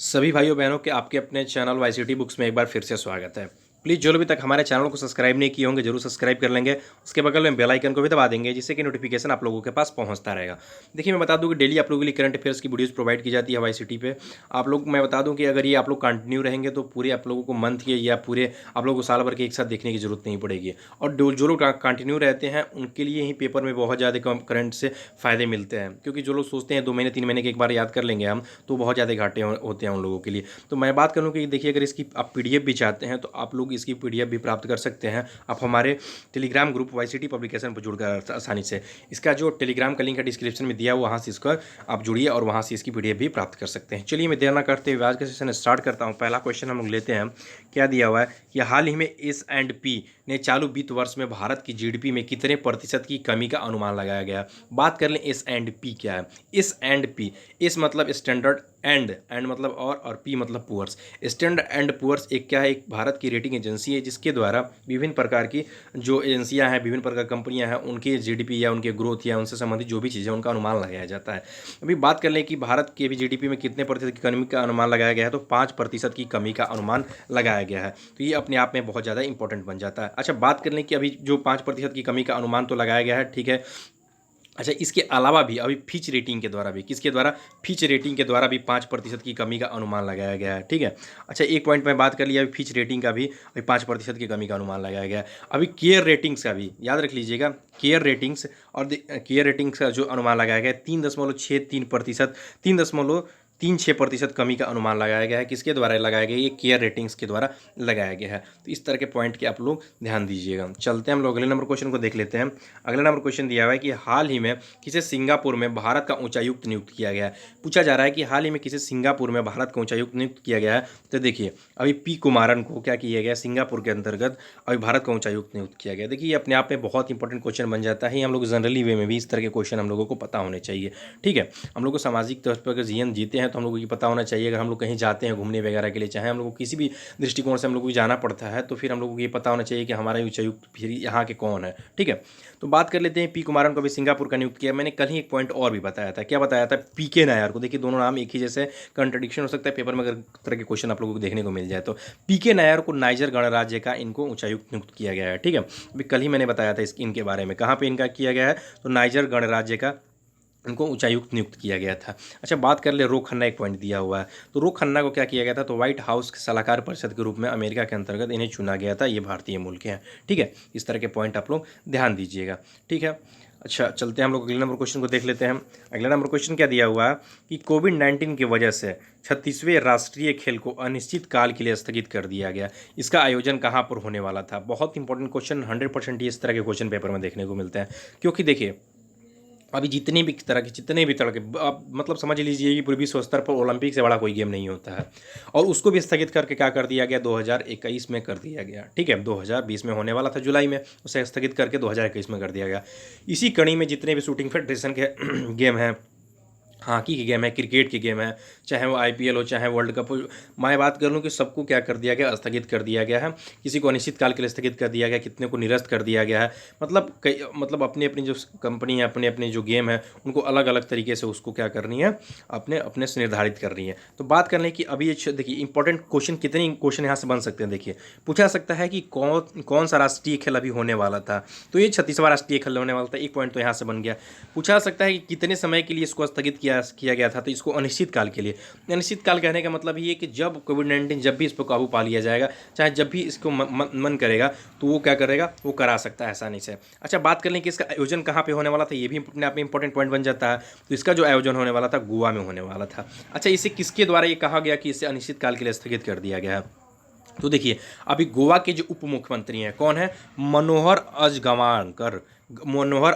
सभी भाइयों बहनों के आपके अपने चैनल वाईसीटी बुक्स में एक बार फिर से स्वागत है। प्लीज़ जो लोग अभी तक हमारे चैनल को सब्सक्राइब नहीं किए होंगे जरूर सब्सक्राइब कर लेंगे। उसके बगल में बेल आइकन को भी दबा देंगे जिससे कि नोटिफिकेशन आप लोगों के पास पहुंचता रहेगा। देखिए मैं बता दूं कि डेली आप लोगों के लिए करंट अफेयर्स की वीडियोस प्रोवाइड की जाती है वाईसीटी पे। आप लोग मैं बता दूं कि अगर ये आप लोग कंटिन्यू रहेंगे तो पूरे आप लोगों को मंथ के या पूरे आप लोगों को साल भर के एक साथ देखने की जरूरत नहीं पड़ेगी। और जो लोग कंटिन्यू रहते हैं उनके लिए ही पेपर में बहुत ज़्यादा करंट से फ़ायदे मिलते हैं, क्योंकि जो लोग सोचते हैं 2 महीने 3 महीने के एक बार याद कर लेंगे हम, तो बहुत ज़्यादा घाटे होते हैं उन लोगों के लिए। तो मैं बात करूँ कि देखिए अगर इसकी आप पीडीएफ भी चाहते हैं तो आप लोग इसकी पीडीएफ भी प्राप्त कर सकते हैं। आप हमारे टेलीग्राम ग्रुप वाईसीटी पब्लिकेशन पर जुड़कर आसानी से, इसका जो टेलीग्राम का लिंक है डिस्क्रिप्शन में दिया हुआ, वहाँ से इसका आप जुड़िए और वहाँ से इसकी पीडीएफ भी प्राप्त कर सकते हैं। चलिए मैं देर ना करते हुए आज का सेशन स्टार्ट करता हूँ। पहला क्वेश्चन हम लोग लेते हैं। क्या दिया हुआ है कि हाल ही में S&P ने चालू वित्त वर्ष में भारत की जीडीपी में कितने प्रतिशत की कमी का अनुमान लगाया गया। बात कर लें S&P क्या है। S&P, एस मतलब स्टैंडर्ड एंड मतलब और पी मतलब पुअर्स। स्टैंडर्ड एंड पुअर्स एक क्या है, एक भारत की रेटिंग एजेंसी है जिसके द्वारा विभिन्न प्रकार की जो एजेंसियां हैं, विभिन्न प्रकार कंपनियां हैं, उनके जीडीपी या उनके ग्रोथ या उनसे संबंधित जो भी चीज़ें उनका अनुमान लगाया जाता है। अभी बात कर लें कि भारत के भी जीडीपी में कितने प्रतिशत की कमी का अनुमान लगाया गया है, तो 5% की कमी का अनुमान लगाया गया है। तो ये अपने आप में बहुत ज़्यादा इंपॉर्टेंट बन जाता है। अच्छा, बात कर लें कि अभी जो 5% की कमी का अनुमान तो लगाया गया है, ठीक है। अच्छा, इसके अलावा भी अभी फिच रेटिंग के द्वारा भी, किसके द्वारा, फिच रेटिंग के द्वारा भी 5% की कमी का अनुमान लगाया गया है, ठीक है। अच्छा, एक पॉइंट में बात कर लिया, अभी फिच रेटिंग का भी अभी 5% की कमी का अनुमान लगाया गया है। अभी केयर रेटिंग्स का भी याद रख लीजिएगा, केयर रेटिंग्स और केयर रेटिंग्स का जो अनुमान लगाया गया है 3.63%, 3.36% कमी का अनुमान लगाया गया है। किसके द्वारा लगाया गया है, ये केयर रेटिंग्स के द्वारा लगाया गया है। तो इस तरह के पॉइंट के आप लोग ध्यान दीजिएगा। चलते हैं हम लोग अगले नंबर क्वेश्चन को देख लेते हैं। अगला नंबर क्वेश्चन दिया हुआ है कि हाल ही में किसे सिंगापुर में भारत का उच्चायुक्त नियुक्त किया गया है। पूछा जा रहा है कि हाल ही में किसे सिंगापुर में भारत का उच्चायुक्त नियुक्त किया गया है। तो देखिए अभी पी कुमारन को क्या किया गया, सिंगापुर के अंतर्गत अभी भारत का उच्चायुक्त नियुक्त किया गया। देखिए ये अपने आप में बहुत इंपॉर्टेंट क्वेश्चन बन जाता है। हम लोग जनरली वे में भी इस तरह के क्वेश्चन हम लोगों को पता होने चाहिए, ठीक है। हम लोग को सामाजिक तौर पर अगर जीवन जीते हैं तो हम लोगों को पता होना चाहिए। अगर हम लोग कहीं जाते हैं घूमने वगैरह के लिए, चाहे हम लोग को किसी भी दृष्टिकोण से हम लोग को जाना पड़ता है, तो फिर हम लोगों को ये पता होना चाहिए कि हमारा उच्चायुक्त फिर यहाँ के कौन है, ठीक है। तो बात कर लेते हैं पी कुमारन को भी सिंगापुर का नियुक्त किया। मैंने कल ही एक पॉइंट और भी बताया था। क्या बताया था, पीके नायर को। देखिए दोनों नाम एक ही जैसे, कंट्रडिक्शन हो सकता है पेपर में अगर तरह के क्वेश्चन आप लोगों को देखने को मिल जाए तो। पीके नायर को नाइजर गणराज्य का इनको उच्चायुक्त नियुक्त किया गया है, ठीक है। अभी कल ही मैंने बताया था इनके बारे में, कहाँ पे इनका किया गया है, तो नाइजर गणराज्य का उनको उच्चायुक्त नियुक्त किया गया था। अच्छा, बात कर ले रो खन्ना, एक पॉइंट दिया हुआ है। तो रो खन्ना को क्या किया गया था, तो व्हाइट हाउस के सलाहकार परिषद के रूप में अमेरिका के अंतर्गत इन्हें चुना गया था। ये भारतीय मूल के हैं, ठीक है। इस तरह के पॉइंट आप लोग ध्यान दीजिएगा, ठीक है। अच्छा, चलते हैं हम लोग अगले नंबर क्वेश्चन को देख लेते हैं। अगला नंबर क्वेश्चन क्या दिया हुआ है कि कोविड-19 की वजह से 36वें राष्ट्रीय खेल को अनिश्चित काल के लिए स्थगित कर दिया गया। इसका आयोजन कहाँ पर होने वाला था। बहुत इंपॉर्टेंट क्वेश्चन, 100% इस तरह के क्वेश्चन पेपर में देखने को मिलते हैं। क्योंकि देखिए अभी जितने भी तरह के आप मतलब समझ लीजिए कि पूरे विश्व स्तर पर ओलंपिक से बड़ा कोई गेम नहीं होता है। और उसको भी स्थगित करके क्या कर दिया गया, 2021 में कर दिया गया, ठीक है। 2020 में होने वाला था जुलाई में, उसे स्थगित करके 2021 में कर दिया गया। इसी कड़ी में जितने भी शूटिंग फेडरेशन के गेम हैं, हॉकी की गेम है, क्रिकेट की गेम है, चाहे वो आईपीएल हो चाहे वर्ल्ड कप हो, मैं बात कर लूँ कि सबको क्या कर दिया गया, स्थगित कर दिया गया है। किसी को अनिश्चित काल के लिए स्थगित कर दिया गया, कितने को निरस्त कर दिया गया है। मतलब अपनी अपनी जो कंपनी है, अपने अपने जो गेम है, उनको अलग अलग तरीके से उसको क्या करनी है, अपने अपने से निर्धारित कर रही है। तो बात कर लें कि अभी ये देखिए इंपॉर्टेंट क्वेश्चन, कितने क्वेश्चन यहाँ से बन सकते हैं। देखिए पूछा सकता है कि कौन सा राष्ट्रीय खेल अभी होने वाला था, तो ये 36वां राष्ट्रीय खेल होने वाला था। एक पॉइंट तो यहाँ से बन गया। पूछा सकता है कि कितने समय के लिए इसको स्थगित किया गया था, तो इसको अनिश्चित काल के लिए। अनिश्चित काल कहने का मतलब ये कि जब कोविड-19 जब भी इस पर काबू पा लिया जाएगा, चाहे जब भी इसको मन करेगा तो वो क्या करेगा, वो करा सकता है आसानी से। अच्छा, बात कर लें कि इसका आयोजन कहाँ पे होने वाला था, ये भी अपने आप में इंपॉर्टेंट पॉइंट बन जाता है। तो इसका जो आयोजन होने वाला था गोवा में होने वाला था। अच्छा, इसे किसके द्वारा ये कहा गया कि इसे अनिश्चित काल के लिए स्थगित कर दिया गया है। तो देखिए अभी गोवा के जो उप मुख्यमंत्री हैं कौन है, मनोहर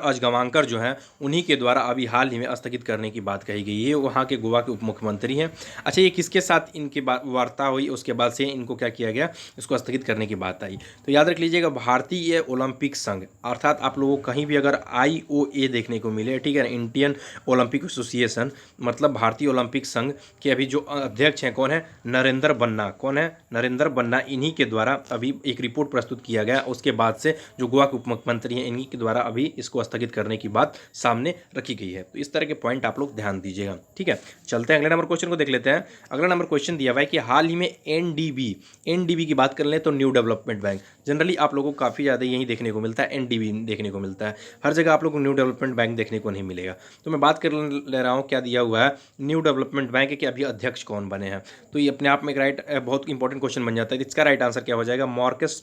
अजगवांकर जो हैं, उन्हीं के द्वारा अभी हाल ही में स्थगित करने की बात कही गई है। वहाँ के गोवा के उप मुख्यमंत्री हैं। अच्छा, ये किसके साथ इनकी वार्ता हुई, उसके बाद से इनको क्या किया गया, इसको स्थगित करने की बात आई। तो याद रख लीजिएगा, भारतीय ओलंपिक संघ, अर्थात आप लोगों को कहीं भी अगर IOA देखने को मिले, ठीक है, इंडियन ओलंपिक एसोसिएशन, मतलब भारतीय ओलंपिक संघ के अभी जो अध्यक्ष हैं कौन है, नरेंद्र बन्ना। कौन है, नरेंद्र बन्ना। इन्हीं के द्वारा अभी एक रिपोर्ट प्रस्तुत किया गया। उसके बाद से जो गोवा के उप मुख्यमंत्री हैं, इन्हीं के द्वारा द्वारा अभी इसको स्थगित करने की बात सामने रखी गई है। तो इस तरह के पॉइंट आप लोग ध्यान दीजिएगा, ठीक है। चलते हैं अगले नंबर क्वेश्चन को देख लेते हैं। अगला नंबर क्वेश्चन दिया हुआ है कि हाल ही में एनडीबी की बात कर लें तो न्यू डेवलपमेंट बैंक, जनरली आप लोगों को काफ़ी ज़्यादा यही देखने को मिलता है, एनडीबी देखने को मिलता है, हर जगह आप लोग को न्यू डेवलपमेंट बैंक देखने को नहीं मिलेगा। तो मैं बात कर ले रहा हूँ क्या दिया हुआ है, न्यू डेवलपमेंट बैंक के अभी अध्यक्ष कौन बने हैं। तो ये अपने आप में एक बहुत इंपॉर्टेंट क्वेश्चन बन जाता है। इसका राइट आंसर क्या हो जाएगा, मार्कस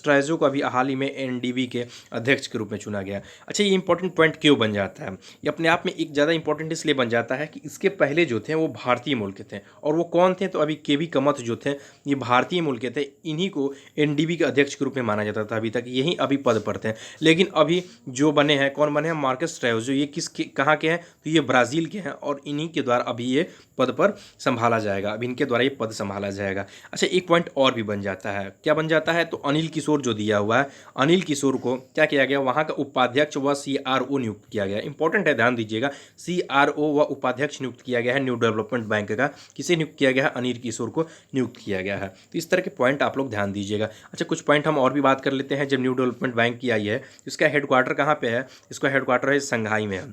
ट्रेजो को अभी हाल ही में एनडीबी के अध्यक्ष के रूप में चुना गया। अच्छा, ये इंपॉर्टेंट पॉइंट क्यों बन जाता है, ये अपने आप में एक ज़्यादा इंपॉर्टेंट इसलिए बन जाता है कि इसके पहले जो थे वो भारतीय मूल के थे, और वो कौन थे, तो अभी केवी कमथ जो थे ये भारतीय मूल के थे, इन्हीं को एनडीबी के अध्यक्ष के रूप में माना जाता था अभी तक, यही अभी पद पर थे। लेकिन अभी जो बने हैं, कौन बने हैं, मार्कस ट्रेजो, ये कहाँ के हैं, तो ये ब्राज़ील के हैं, और इन्हीं के द्वारा अभी ये पद पर संभाला जाएगा, अब इनके द्वारा ये पद संभाला जाएगा। अच्छा, एक पॉइंट और भी बन जाता है, क्या बन जाता है, तो अनिल किशोर जो दिया हुआ है, अनिल किशोर को क्या किया गया, वहाँ का उपाध्यक्ष व सीआरओ नियुक्त किया गया। इंपॉर्टेंट है, ध्यान दीजिएगा, सीआरओ व उपाध्यक्ष नियुक्त किया गया है न्यू डेवलपमेंट बैंक का। किसे नियुक्त किया गया है, अनिल किशोर को नियुक्त किया गया है। तो इस तरह के पॉइंट आप लोग ध्यान दीजिएगा। अच्छा, कुछ पॉइंट हम और भी बात कर लेते हैं। जब न्यू डेवलपमेंट बैंक की आई है, इसका हेडक्वार्टर कहाँ पे है, इसका हेडक्वार्टर है शंघाई में है।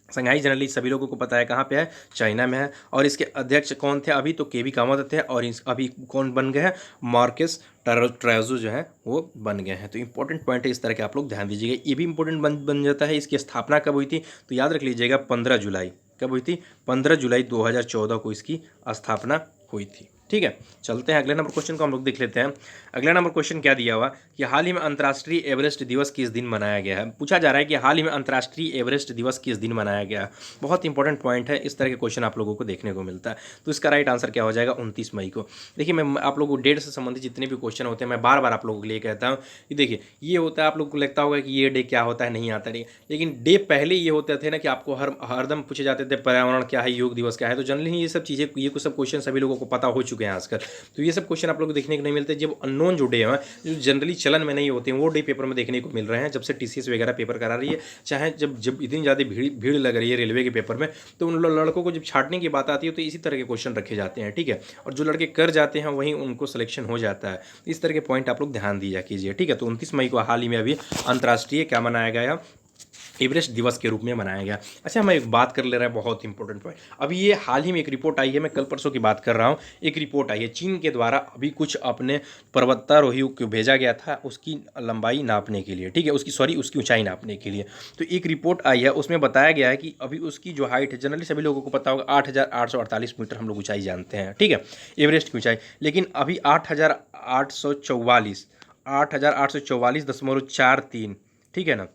शंघाई जनरली सभी लोगों को पता है कहाँ पे है, चाइना में है। और इसके अध्यक्ष कौन थे अभी, तो केवी कामत थे, और अभी कौन बन गए हैं, मार्कस ट्रेजो जो है वो बन गए हैं। तो इंपॉर्टेंट पॉइंट है, इस तरह के आप लोग ध्यान दीजिएगा। ये भी इंपॉर्टेंट बन जाता है। इसकी स्थापना कब हुई थी, तो याद रख लीजिएगा 15 जुलाई, कब हुई थी, 15 जुलाई 2014 को इसकी स्थापना हुई थी, ठीक है। चलते हैं अगले नंबर क्वेश्चन को हम लोग देख लेते हैं। अगला नंबर क्वेश्चन क्या दिया हुआ कि हाल ही में अंतर्राष्ट्रीय एवरेस्ट दिवस किस दिन मनाया गया है। पूछा जा रहा है कि हाल ही में अंतर्राष्ट्रीय एवरेस्ट दिवस किस दिन मनाया गया है। बहुत इंपॉर्टेंट पॉइंट है, इस तरह के क्वेश्चन आप लोगों को देखने को मिलता है। तो इसका राइट आंसर क्या हो जाएगा, 29 मई को। देखिए, मैं आप लोगों को डेट से संबंधित जितने भी क्वेश्चन होते हैं मैं बार बार आप लोगों के लिए कहता हूँ कि देखिए, ये होता है, आप लोगों को लगता होगा कि ये डे क्या होता है, नहीं आता नहीं, लेकिन डे पहले ये होते थे ना कि आपको हरदम पूछे जाते थे पर्यावरण क्या है, योग दिवस क्या है। तो जनरली ये सब चीज़ें, ये कुछ सब क्वेश्चन सभी लोगों को पता हो चुके हैं आजकल। तो ये सब क्वेश्चन आप लोग को देखने को नहीं मिलते। जब अननोन जो डे हैं, जो जनरली चलन में नहीं होते हैं, वो डे पेपर में देखने को मिल रहे हैं। जब से टीसीएस वगैरह पेपर करा रही है, चाहे जब इतनी ज़्यादा भीड़ लग रही है रेलवे के पेपर में, तो उन लड़कों को जब छाटने की बात आती है तो इसी तरह के क्वेश्चन रखे जाते हैं, ठीक है। और जो लड़के कर जाते हैं वहीं उनको सिलेक्शन हो जाता है। इस तरह के पॉइंट आप लोग ध्यान दिया कीजिए, ठीक है। तो 29 मई को हाल ही में अभी अंतर्राष्ट्रीय क्या मनाया गया, एवरेस्ट दिवस के रूप में मनाया गया। अच्छा, मैं एक बात कर ले रहा है, बहुत इंपॉर्टेंट पॉइंट। अभी ये हाल ही में एक रिपोर्ट आई है, मैं कल परसों की बात कर रहा हूँ। एक रिपोर्ट आई है चीन के द्वारा, अभी कुछ अपने पर्वतारोहियों को भेजा गया था उसकी लंबाई नापने के लिए, ठीक है, उसकी ऊंचाई नापने के लिए। तो एक रिपोर्ट आई है, उसमें बताया गया है कि अभी उसकी जो हाइट है, जनरली सभी लोगों को पता होगा 8,848 मीटर हम लोग ऊंचाई जानते हैं, ठीक है, एवरेस्ट की ऊंचाई। लेकिन अभी 8,844.43, ठीक है ना,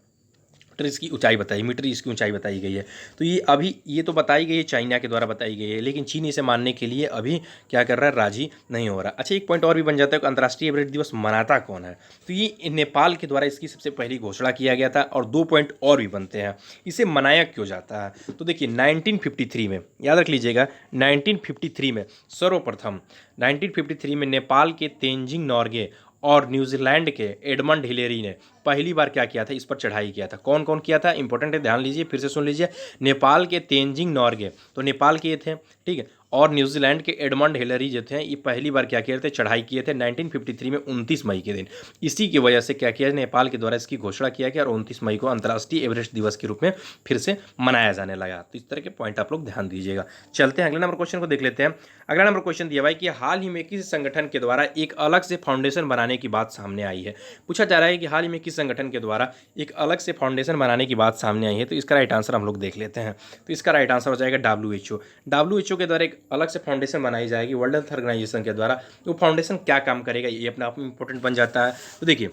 इसकी ऊंचाई बताई, मीटर इसकी ऊंचाई बताई गई है। तो ये तो बताई गई है, चाइना के द्वारा बताई गई है, लेकिन चीन इसे मानने के लिए अभी क्या कर रहा है, राजी नहीं हो रहा। अच्छा, एक पॉइंट और भी बन जाता है कि अंतर्राष्ट्रीय एवरेस्ट दिवस मनाता कौन है। तो ये नेपाल के द्वारा इसकी सबसे पहली घोषणा किया गया था। और 2 पॉइंट और भी बनते हैं, इसे मनाया क्यों जाता है। तो देखिए, 1953 में, याद रख लीजिएगा, 1953 में सर्वप्रथम 1953 में नेपाल के तेंजिंग नोर्गे और न्यूजीलैंड के एडमंड हिलेरी ने पहली बार क्या किया था, इस पर चढ़ाई किया था। कौन कौन किया था, इंपॉर्टेंट है, ध्यान लीजिए, फिर से सुन लीजिए। नेपाल के तेंजिंग नोर्गे, तो नेपाल के ये थे, ठीक है, और न्यूजीलैंड के एडमंड हिलेरी जो थे, ये पहली बार क्या किए थे, चढ़ाई किए थे 1953 में 29 मई के दिन। इसी की वजह से क्या किया, नेपाल के द्वारा इसकी घोषणा किया गया और 29 मई को अंतर्राष्ट्रीय एवरेस्ट दिवस के रूप में फिर से मनाया जाने लगा। तो इस तरह के पॉइंट आप लोग ध्यान दीजिएगा। चलते हैं अगले नंबर क्वेश्चन को देख लेते हैं। अगला नंबर क्वेश्चन दिया भाई कि हाल ही में किस संगठन के द्वारा एक अलग से फाउंडेशन बनाने की बात सामने आई है। पूछा जा रहा है कि हाल ही में किस संगठन के द्वारा एक अलग से फाउंडेशन बनाने की बात सामने आई है। तो इसका राइट आंसर हम लोग देख लेते हैं। तो इसका राइट आंसर हो जाएगा WHO। WHO के द्वारा एक अलग से फाउंडेशन बनाई जाएगी वर्ल्ड हेल्थ ऑर्गेनाइजेशन के द्वारा। तो फाउंडेशन क्या काम करेगा, ये अपने आप में इंपॉर्टेंट बन जाता है। तो देखिए,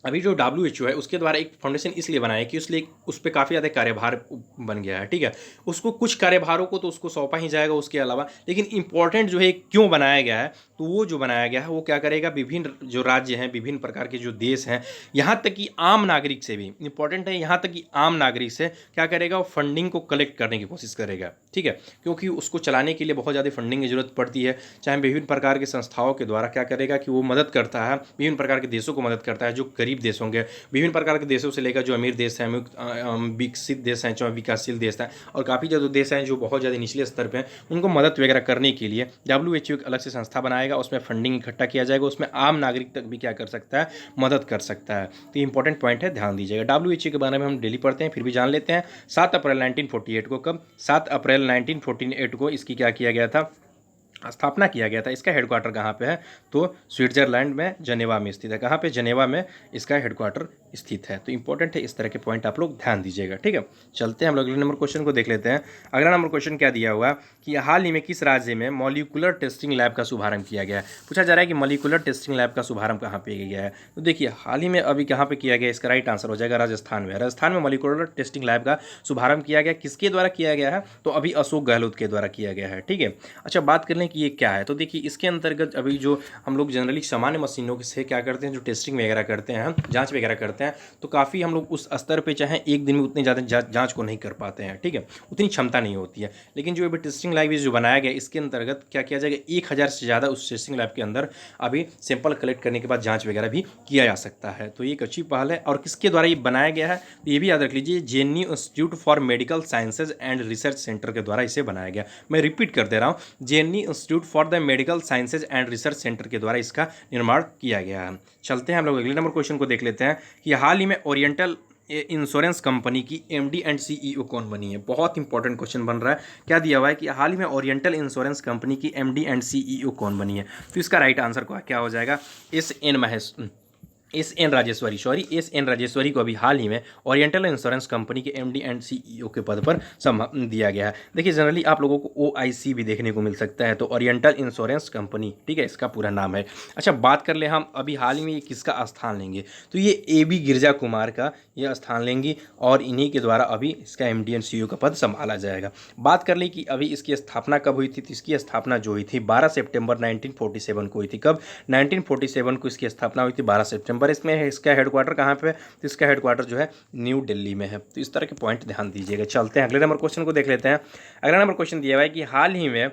अभी जो WHO है उसके द्वारा एक फाउंडेशन इसलिए बनाया कि उस पर काफ़ी ज़्यादा कार्यभार बन गया है, ठीक है। उसको कुछ कार्यभारों को तो उसको सौंपा ही जाएगा उसके अलावा, लेकिन इंपॉर्टेंट जो है क्यों बनाया गया है, तो वो जो बनाया गया है वो क्या करेगा, विभिन्न जो राज्य हैं, विभिन्न प्रकार के जो देश हैं, यहाँ तक कि आम नागरिक से भी इंपॉर्टेंट है, यहाँ तक कि आम नागरिक से क्या करेगा, वो फंडिंग को कलेक्ट करने की कोशिश करेगा, ठीक है, क्योंकि उसको चलाने के लिए बहुत ज़्यादा फंडिंग की जरूरत पड़ती है। चाहे विभिन्न प्रकार की संस्थाओं के द्वारा क्या करेगा कि वो मदद करता है, विभिन्न प्रकार के देशों को मदद करता है जो गरीब देश होंगे, विभिन्न प्रकार के देशों से लेकर जो अमीर देश हैं, विकसित देश हैं, जो विकासशील देश हैं, और काफ़ी ज़्यादा देश हैं जो बहुत ज़्यादा निचले स्तर पे हैं, उनको मदद वगैरह करने के लिए WHO एक अलग से संस्था बनाएगा जाएगा, उसमें फंडिंग इकट्ठा किया जाएगा, उसमें आम नागरिक तक भी क्या कर सकता है, मदद कर सकता है। तो ये इंपॉर्टेंट पॉइंट है, ध्यान दीजिएगा। WHO के बारे में हम डेली पढ़ते हैं, फिर भी जान लेते हैं। 7 अप्रैल 1948 को, कब, 7 अप्रैल 1948 को इसकी क्या किया गया था, स्थापना किया गया था। इसका हेडक्वार्टर कहाँ पे है, तो स्विट्जरलैंड में जेनेवा में स्थित है। कहाँ पे, जेनेवा में इसका हेडक्वार्टर स्थित है। तो इंपॉर्टेंट है, इस तरह के पॉइंट आप लोग ध्यान दीजिएगा, ठीक है। चलते हैं हम लोग अगले नंबर क्वेश्चन को देख लेते हैं। अगला नंबर क्वेश्चन क्या दिया हुआ कि हाल ही में किस राज्य में मॉलिक्यूलर टेस्टिंग लैब का शुभारंभ किया गया है। पूछा जा रहा है कि मॉलिक्यूलर टेस्टिंग लैब का शुभारंभ कहाँ पे किया गया है। तो देखिए हाल ही में अभी कहाँ पे किया गया, इसका राइट आंसर हो जाएगा राजस्थान में। राजस्थान में मॉलिक्यूलर टेस्टिंग लैब का शुभारंभ किया गया, किसके द्वारा किया गया है, तो अभी अशोक गहलोत के द्वारा किया गया है, ठीक है। अच्छा, बात कर लें कि ये क्या है। तो देखिए इसके अंतर्गत अभी जो हम लोग जनरली सामान्य मशीनों से क्या करते हैं, जो टेस्टिंग वगैरह करते हैं, जांच वगैरह करते हैं, तो काफ़ी हम लोग उस स्तर पे चाहे एक दिन में उतनी ज़्यादा जांच को नहीं कर पाते हैं, ठीक है, उतनी क्षमता नहीं होती है। लेकिन जो अभी टेस्टिंग लैब जो बनाया गया, इसके अंतर्गत क्या किया जाएगा, 1000 से ज़्यादा उस टेस्टिंग लैब के अंदर अभी सैंपल कलेक्ट करने के बाद जाँच वगैरह भी किया जा सकता है। तो ये एक अच्छी पहल है। और किसके द्वारा ये बनाया गया है, तो ये भी याद रख लीजिए, JNU institute for medical sciences and research centre के द्वारा इसे बनाया गया। मैं रिपीट कर दे रहा हूँ, JNU institute for the medical sciences and research centre के द्वारा इसका निर्माण किया गया है। चलते हैं हम लोग अगले नंबर क्वेश्चन को देख लेते हैं कि हाल ही में ओरिएंटल इंश्योरेंस कंपनी की MD एंड CEO कौन बनी है। बहुत इंपॉर्टेंट क्वेश्चन बन रहा है। क्या दिया हुआ है कि हाल ही में ओरिएंटल इंश्योरेंस कंपनी की MD एंड CEO कौन बनी है। तो इसका राइट आंसर क्या हो जाएगा, एस एन राजेश्वरी को अभी हाल ही में ओरिएंटल इंश्योरेंस कंपनी के MD एंड CEO के पद पर दिया गया है। देखिए जनरली आप लोगों को OIC भी देखने को मिल सकता है, तो ओरिएंटल इंश्योरेंस कंपनी, ठीक है, इसका पूरा नाम है। अच्छा, बात कर ले हम अभी हाल ही में ये किसका स्थान लेंगे, तो ये AB गिरजा कुमार का ये स्थान लेंगी और इन्हीं के द्वारा अभी इसका MD एंड CEO का पद संभाला जाएगा। बात कर ले कि अभी इसकी स्थापना कब हुई थी, तो इसकी स्थापना जो हुई थी 12 सितंबर 1947 को हुई थी। कब, 1947 को इसकी स्थापना हुई थी, 12 सितंबर। इसमें है, इसका हेडक्वार्टर कहाँ पे है, तो इसका हेडक्वार्टर जो है न्यू दिल्ली में है। तो इस तरह के पॉइंट ध्यान दीजिएगा। चलते हैं अगले नंबर क्वेश्चन को देख लेते हैं। अगला नंबर क्वेश्चन दिया हुआ है कि हाल ही में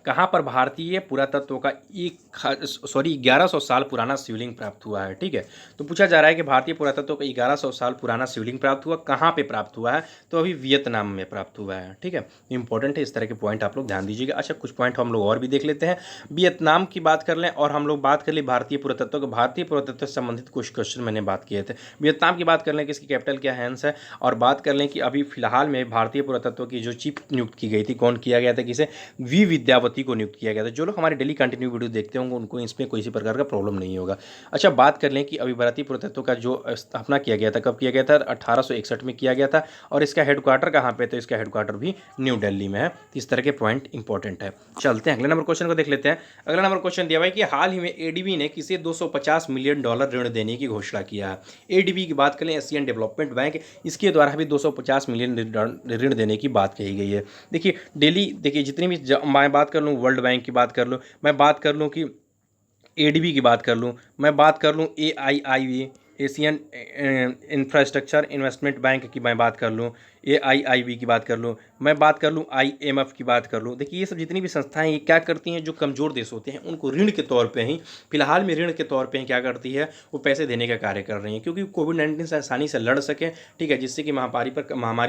कहाँ पर भारतीय पुरातत्व का 1100 साल पुराना शिवलिंग प्राप्त हुआ है, ठीक है। तो पूछा जा रहा है कि भारतीय पुरातत्व का 1100 साल पुराना शिवलिंग प्राप्त हुआ, कहाँ पे प्राप्त हुआ है, तो अभी वियतनाम में प्राप्त हुआ है, ठीक है। इंपॉर्टेंट है, इस तरह के पॉइंट आप लोग ध्यान दीजिएगा। अच्छा, कुछ पॉइंट हम लोग और भी देख लेते हैं। वियतनाम की बात कर लें और हम लोग बात कर ले भारतीय पुरातत्व को। भारतीय पुरातत्व से संबंधित कुछ क्वेश्चन मैंने बात किए थे। वियतनाम की बात कर लें कि इसकी कैपिटल क्या है, हैंस है। और बात कर लें कि अभी फिलहाल में भारतीय पुरातत्व की जो चीफ नियुक्त की गई थी, कौन किया गया था, किसे, वी विद्यावती को नियुक्त किया गया था। जो लोग हमारे डेली कंटिन्यू वीडियो देखते होंगे उनको इसमें कोई प्रकार का प्रॉब्लम नहीं होगा। अच्छा, बात कर लें कि अभी भारतीय पुरातत्व का जो स्थापना किया गया था, कब किया गया था, 1861 में किया गया था। और इसका हेडक्वार्टर कहाँ पे, तो इसका हेडक्वार्टर भी न्यू दिल्ली में है। तो इस तरह के पॉइंट इंपॉर्टेंट है। चलते हैं अगले नंबर क्वेश्चन को देख लेते हैं। अगला नंबर क्वेश्चन दिया हुआ है कि हाल ही में ADB ने किसे $250 मिलियन ऋण देने की घोषणा किया है। ADB की बात करें, एशियन डेवलपमेंट बैंक, इसके द्वारा भी 250 मिलियन ऋण देने की बात कही गई है। देखिए डेली, देखिए जितनी भी मैं बात कर लूँ, वर्ल्ड बैंक की बात कर लूँ, मैं बात कर लूँ कि ADB की बात कर लूँ, मैं बात कर लूँ AIIB, Asian infrastructure investment bank की मैं बात कर लूँ, AIIB की बात कर लूँ, मैं बात कर लूँ IMF की बात कर लूँ। देखिए ये सब जितनी भी संस्थाएं ये क्या करती हैं, जो कमज़ोर देश होते हैं उनको ऋण के तौर पे ही, फिलहाल में ऋण के तौर पे ही क्या करती है, वो पैसे देने का कार्य कर रही हैं, क्योंकि कोविड-19 से आसानी से लड़ सकें, ठीक है, जिससे कि महामारी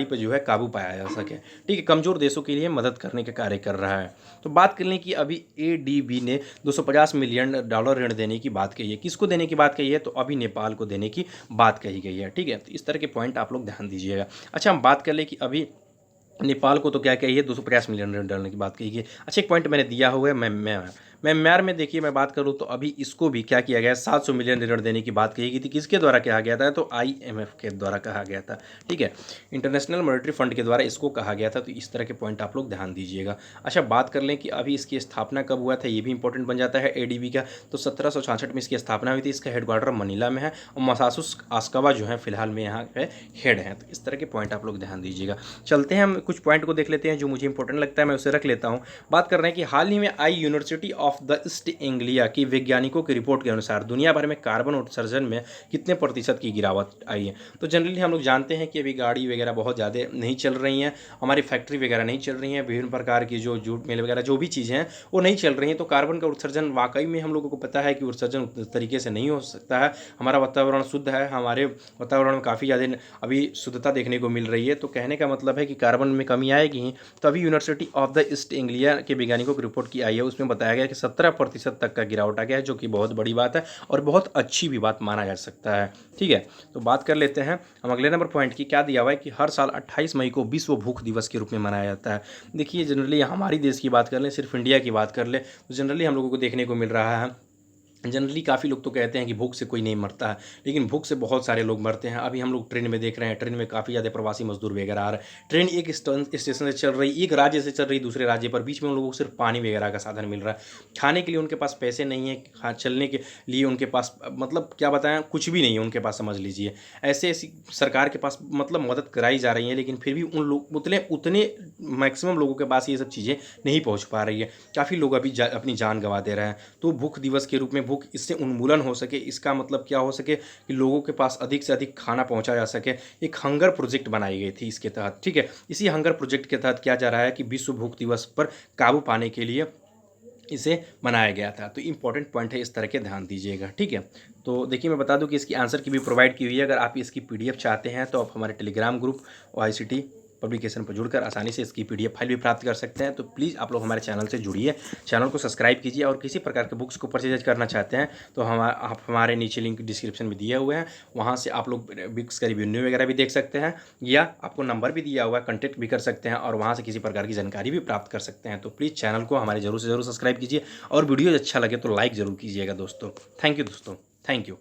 पर जो है काबू पाया जा सके, ठीक है, कमज़ोर देशों के लिए मदद करने का कार्य कर रहा है। तो बात कर लें कि अभी ADB ने $250 मिलियन ऋण देने की बात कही है। किसको देने की बात कही है, तो अभी नेपाल को देने की बात कही गई है, ठीक है। तो इस तरह के पॉइंट आप लोग ध्यान दीजिएगा। अच्छा, हम बात कर ले कि अभी नेपाल को तो क्या कही है, 250 मिलियन ऋण डालने की बात कही गई। अच्छा, एक पॉइंट मैंने दिया हुआ है, म्यांमार में देखिए मैं बात करूँ तो अभी इसको भी क्या किया गया, 700 मिलियन ऋण देने की बात कही गई थी। किसके द्वारा कहा गया था, तो IMF के द्वारा कहा गया था, ठीक है, इंटरनेशनल मॉनेटरी फंड के द्वारा इसको कहा गया था। तो इस तरह के पॉइंट आप लोग ध्यान दीजिएगा। अच्छा, बात कर लें कि अभी इसकी स्थापना कब हुआ था, ये भी इंपॉर्टेंट बन जाता है ADB का। तो 1766 में इसकी स्थापना हुई थी। इसका हेडक्वार्टर मनीला में है और मसाचुसेट्स आस्कावा जो है फिलहाल में यहाँ पे हेड हैं। तो इस तरह के पॉइंट आप लोग ध्यान दीजिएगा। चलते हैं हम कुछ पॉइंट को देख लेते हैं जो मुझे इंपॉर्टेंट लगता है, मैं उसे रख लेता हूँ। बात कर रहे हैं कि हाल ही में आई University of the East Anglia की वैज्ञानिकों की रिपोर्ट के अनुसार दुनिया भर में कार्बन उत्सर्जन में कितने प्रतिशत की गिरावट आई है। तो जनरली हम लोग जानते हैं कि अभी गाड़ी वगैरह बहुत ज़्यादा नहीं चल रही हैं, हमारी फैक्ट्री वगैरह नहीं चल रही हैं, विभिन्न प्रकार की जो जूट मिल वगैरह जो भी चीज़ें हैं वो नहीं चल रही हैं। तो कार्बन का उत्सर्जन वाकई में हम लोगों को पता है कि उत्सर्जन उस तरीके से नहीं हो सकता है। हमारा वातावरण शुद्ध है, हमारे वातावरण में काफ़ी ज़्यादा अभी शुद्धता देखने को मिल रही है। तो कहने का मतलब है कि कार्बन में कमी आएगी ही। तो अभी university of the East Anglia के वैज्ञानिकों की रिपोर्ट की आई है, उसमें बताया गया कि 17% तक का गिरावट आ गया है, जो कि बहुत बड़ी बात है और बहुत अच्छी भी बात माना जा सकता है। ठीक है, तो बात कर लेते हैं हम अगले नंबर पॉइंट की। क्या दिया हुआ है कि हर साल 28 मई को विश्व भूख दिवस के रूप में मनाया जाता है। देखिए जनरली हमारी देश की बात कर लें, सिर्फ इंडिया की बात कर लें, तो जनरली हम लोगों को देखने को मिल रहा है, जनरली काफ़ी लोग तो कहते हैं कि भूख से कोई नहीं मरता है, लेकिन भूख से बहुत सारे लोग मरते हैं। अभी हम लोग ट्रेन में देख रहे हैं, ट्रेन में काफ़ी ज़्यादा प्रवासी मजदूर वगैरह आ रहे हैं। ट्रेन एक स्टेशन से चल रही, एक राज्य से चल रही दूसरे राज्य पर, बीच में उन लोगों को सिर्फ पानी वगैरह का साधन मिल रहा है। खाने के लिए उनके पास पैसे नहीं है, चलने के लिए उनके पास मतलब क्या बताएं, कुछ भी नहीं है उनके पास, समझ लीजिए। ऐसे ऐसी सरकार के पास मतलब मदद कराई जा रही है, लेकिन फिर भी उन लोग उतने उतने मैक्सिमम लोगों के पास ये सब चीज़ें नहीं पहुँच पा रही है। काफ़ी लोग अभी अपनी जान गंवा दे रहे हैं। तो भूख दिवस के रूप में भूख इससे उन्मूलन हो सके, इसका मतलब क्या हो सके कि लोगों के पास अधिक से अधिक खाना पहुंचाया जा सके, एक हंगर प्रोजेक्ट बनाई गई थी इसके तहत। ठीक है, इसी हंगर प्रोजेक्ट के तहत क्या जा रहा है कि विश्व भूख दिवस पर काबू पाने के लिए इसे बनाया गया था। तो इंपॉर्टेंट पॉइंट है, इस तरह के ध्यान दीजिएगा। ठीक है, तो देखिए मैं बता दूं कि इसकी आंसर की भी प्रोवाइड की हुई है। अगर आप इसकी पीडीएफ चाहते हैं तो आप हमारे टेलीग्राम ग्रुप ICT पब्लिकेशन पर जुड़कर आसानी से इसकी पीडीएफ फाइल भी प्राप्त कर सकते हैं। तो प्लीज़ आप लोग हमारे चैनल से जुड़िए, चैनल को सब्सक्राइब कीजिए, और किसी प्रकार के बुक्स को परचेज करना चाहते हैं तो आप हमारे नीचे लिंक डिस्क्रिप्शन में दिए हुए हैं, वहाँ से आप लोग बुक्स का रिव्यू वगैरह भी देख सकते हैं, या आपको नंबर भी दिया हुआ है, कॉन्टैक्ट भी कर सकते हैं, और वहाँ से किसी प्रकार की जानकारी भी प्राप्त कर सकते हैं। तो प्लीज़ चैनल को हमारे जरूर से जरूर सब्सक्राइब कीजिए, और वीडियो अच्छा लगे तो लाइक ज़रूर कीजिएगा दोस्तों। थैंक यू दोस्तों, थैंक यू।